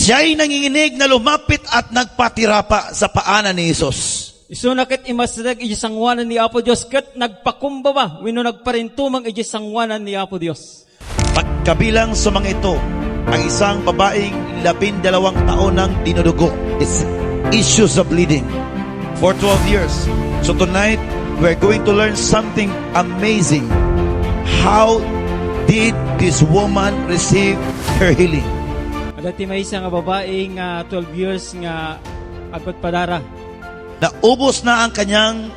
Siya'y nanginginig na lumapit at nagpatirapa sa paanan ni Jesus. Isunakit imasdag iji sangwanan ni Apo Dios ket nagpakumbaba wenno nagparintumang iji sangwanan ni Apo Dios. Pagkabilang sa mga ito, ang isang babaeng 12 taon ng dinudugo. It's issues of bleeding for 12 years. So tonight, we're going to learn something amazing. How did this woman receive her healing? Dati may isa nga babae nga 12 years nga agod padara. Naubos na ang kanyang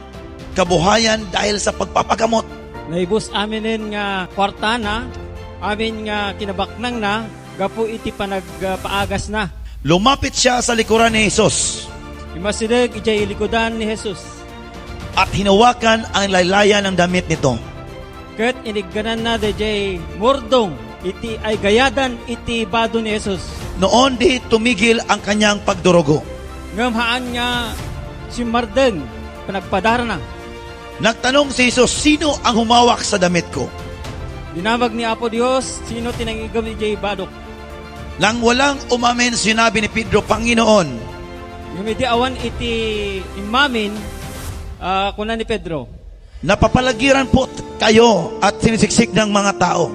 kabuhayan dahil sa pagpapagamot. Naibos aminin nga kwartana, amin nga kinabaknang na, gapo iti panagpaagas na. Lumapit siya sa likuran ni Jesus Imasidag ijay likodan ni Jesus. at hinawakan ang laylayan ng damit nito. Ket inigganan na dejay mordong, iti ay gayadan iti bado ni Jesus. Noon di tumigil ang kanyang pagdurugo. Ngamhaan nga si Mardeng, panagpadara na. Nagtanong si Jesus, sino ang humawak sa damit ko? Dinamag ni Apo Dios, sino tinangigam ni Jay Badok? Nang walang umamin, sinabi ni Pedro, Panginoon, Yung awan iti imamin, kuna ni Pedro. napapalagiran po kayo at sinisiksik ng mga tao.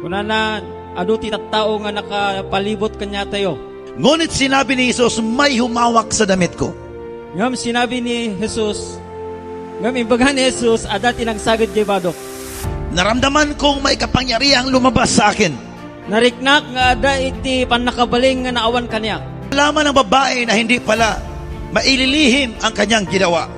Kuna na, adu ti tattao nga nakapalibot kanya tayo. Ngunit sinabi ni Jesus, may humawak sa damit ko. Ngam sinabi ni Jesus, ngam imbaga ni Jesus, adat inang sagad Jay Badok. Naramdaman kong may kapangyarihang lumabas sa akin. Nariknak nga ada iti panakabaling nga naawan kanya. Alaman ng babae na hindi pala maililihim ang kanyang ginawa.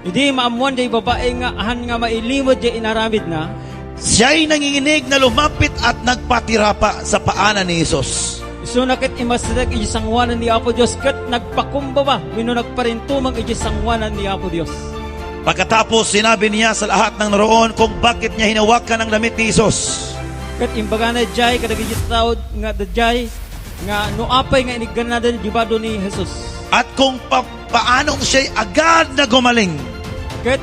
Hindi maamuan Jay babae nga ahan nga mailimod Jay inaramid na. Siya'y nanginginig na lumapit at nagpatirapa sa paanan ni Jesus. Isunakit imasdag iji sangwanan ni Apo Dios ket nagpakumbaba wenno nagparintumang iji sangwanan ni Apo Dios. Pagkatapos sinabi niya sa lahat ng naroon kung bakit niya hinawakan ang damit ni Jesus. Ket imbaga na jay kadagiti tao nga dajay nga noapay nga inigganada di bado ni Jesus. At kung paanong siya'y agad na gumaling. Ket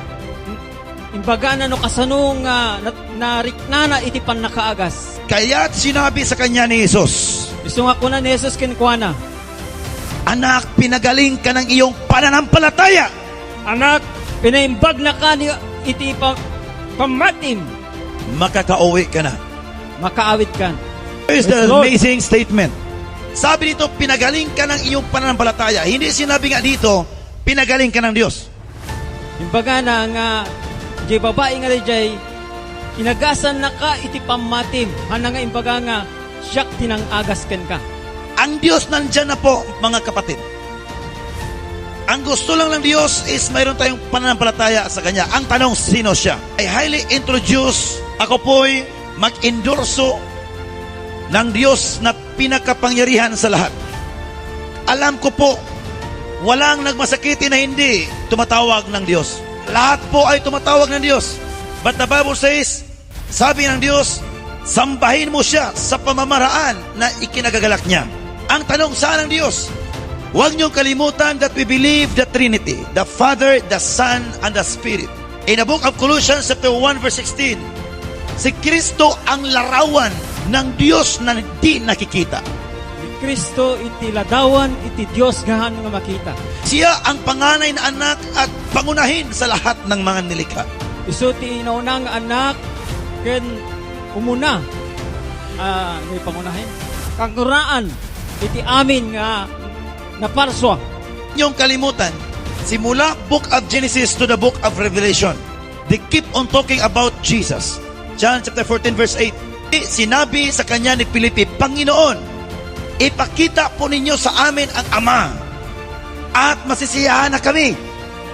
imbaga na no kasano nga nariknana iti pannakaagas. Kaya't sinabi sa kanya ni Jesus, Isu nga kuna ni Jesus kenkwana, Anak, pinagaling ka ng iyong pananampalataya. anak, pinaimbag na ka ni iti pamatim, Makakauwi ka na. makaawit kan. Here's Yes, the Lord. amazing statement. Sabi dito, pinagaling ka ng iyong pananampalataya. Hindi sinabi nga dito, pinagaling ka ng Diyos. Imbaga na nga jay babae nga jay inagasan na ka iti pamatim, hana nga imbaga nga siyak tinang agas ken ka. Ang Diyos nandyan na po, mga kapatid. Ang gusto lang ng Diyos is mayroon tayong pananampalataya sa Kanya. Ang tanong, sino siya? I highly introduce, ako po'y mag-endorso ng Diyos na pinakapangyarihan sa lahat. Alam ko po, walang nagmasakiti na hindi tumatawag ng Diyos. Lahat po ay tumatawag ng Diyos. But the Bible says, sabi ng Diyos, sambahin mo siya sa pamamaraan na ikinagagalak niya. Ang tanong, saan ang Diyos? Huwag niyong kalimutan that we believe the Trinity, the Father, the Son, and the Spirit. In the book of Colossians chapter 1 verse 16, si Kristo ang larawan ng Diyos na hindi nakikita. Ni Kristo iti ladawan iti Dios gahan nga makita. Siya ang panganay na anak at pangunahin sa lahat ng mga nilikha. Isu ti inaunang anak ken umuna may pangunahin. Kanguraan iti amin nga naparswa. Yung kalimutan, simula book of Genesis to the book of Revelation, they keep on talking about Jesus. John chapter 14 verse 8. Sinabi sa kanya ni Filipe, Panginoon, ipakita po ninyo sa amin ang Ama at masisiyahan na kami.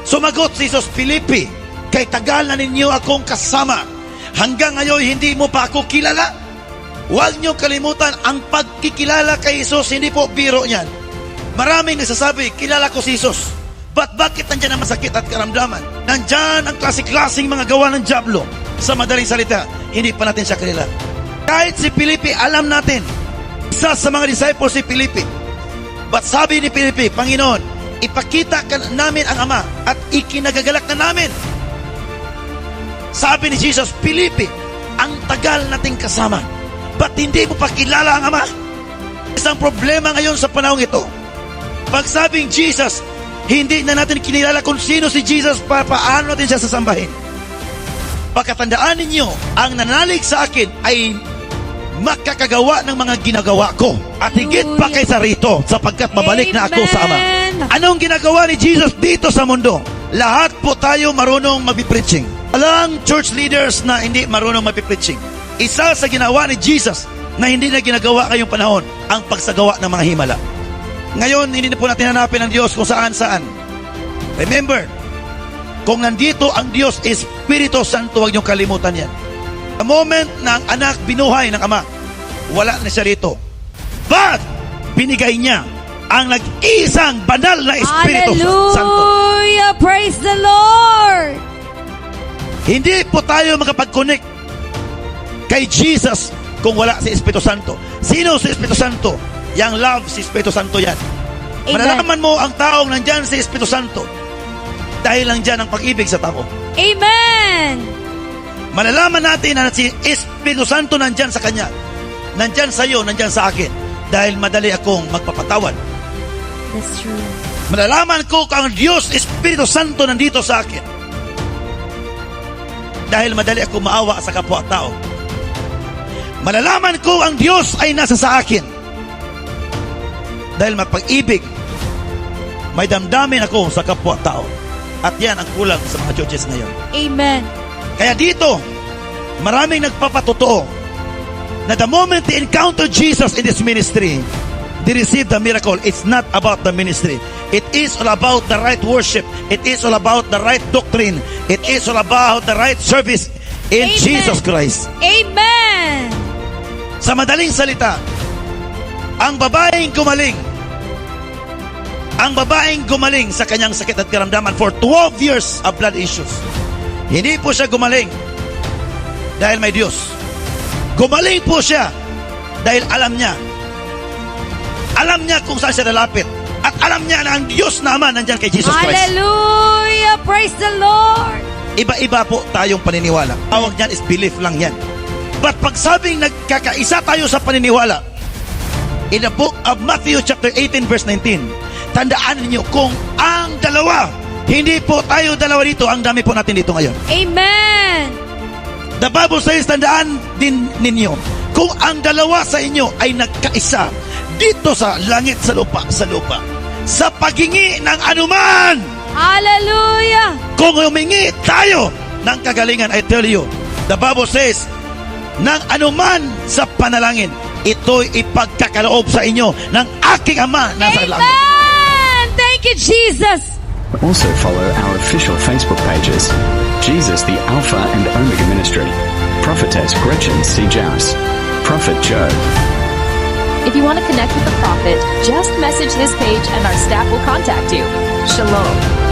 Sumagot si Jesus, Filipe, kay tagal na ninyo akong kasama. Hanggang ngayon hindi mo pa ako kilala? Huwag niyo kalimutan, ang pagkikilala kay Jesus, hindi po biro niyan. Maraming nagsasabi, kilala ko si Jesus. But bakit nandyan ang masakit at karamdaman? Nandyan ang klase-klaseng mga gawa ng dyablo. Sa madaling salita, hindi pa natin siya kilala. Kahit si Filipe, alam natin, isa sa mga disciples si Filipe. But sabi ni Filipe, Panginoon, ipakita ka namin ang Ama at ikinagagalak na namin. Sabi ni Jesus, Filipe, ang tagal nating kasama. Ba't hindi mo pa kilala ang Ama? Isang problema ngayon sa panahong ito. Pag sabing Jesus, hindi na natin kinilala kung sino si Jesus, paano natin siya sasambahin. Pagkatandaan ninyo, ang nanalig sa akin ay makakagawa ng mga ginagawa ko. At higit pa kaysa rito, sapagkat mabalik na ako sa Ama. Anong ginagawa ni Jesus dito sa mundo? Lahat po tayo marunong mapipreaching. Walang church leaders na hindi marunong mapipreaching. Isa sa ginawa ni Jesus na hindi na ginagawa ngayong panahon, ang pagsagawa ng mga himala. Ngayon, hindi na po natin hanapin ang Diyos kung saan-saan. Remember, kung nandito ang Diyos, Espiritu Santo, huwag niyong kalimutan yan. The moment na ang anak binuhay ng Ama, wala na siya rito. But, binigay niya ang nag-iisang banal na Espiritu Santo. Hallelujah! Praise the Lord! Hindi po tayo makapag-connect kay Jesus kung wala si Espiritu Santo. Sino si Espiritu Santo? Yang love si Espiritu Santo yan. Amen. Malalaman mo ang taong nandyan si Espiritu Santo dahil lang dyan ang pag-ibig sa tao. Amen! Malalaman natin na si Espiritu Santo nandyan sa Kanya, nandyan sa iyo, nandyan sa akin, dahil madali akong magpapatawad. That's true. Malalaman ko kung ang Diyos, Espiritu Santo nandito sa akin, dahil madali akong maawa sa kapwa-tao. Malalaman ko ang Diyos ay nasa sa akin, dahil mapag-ibig, may damdamin ako sa kapwa-tao. At yan ang kulang sa mga churches ngayon. Amen. Kaya dito, maraming nagpapatotoo na the moment they encounter Jesus in this ministry, they receive the miracle. It's not about the ministry. It is all about the right worship. It is all about the right doctrine. It is all about the right service in Amen. Jesus Christ. Amen! Sa madaling salita, ang babaeng gumaling sa kanyang sakit at karamdaman for 12 years of blood issues. Hindi po siya gumaling dahil may Diyos. Gumaling po siya dahil alam niya kung saan siya nalapit. At alam niya na ang Diyos naman nandyan kay Jesus Christ. Hallelujah! Praise the Lord! Iba-iba po tayong paniniwala. Tawag niyan is belief lang yan. But pag sabing nagkakaisa tayo sa paniniwala, in the book of Matthew chapter 18 verse 19, tandaan niyo kung ang dalawa, hindi po tayo dalawa dito, ang dami po natin dito ngayon. Amen! The Bible says, tandaan din ninyo, kung ang dalawa sa inyo ay nagkaisa dito sa langit, sa lupa, sa paghingi ng anuman, Hallelujah! kung humingi tayo ng kagalingan, I tell you, the Bible says, ng anuman sa panalangin, ito'y ipagkakaloob sa inyo ng aking Ama na sa langit. Amen! Thank you, Jesus! Also follow our official Facebook pages, Jesus the Alpha and Omega Ministry, Prophetess Gretchen C. Jaus, Prophet Joe. If you want to connect with the prophet, just message his page and our staff will contact you. Shalom.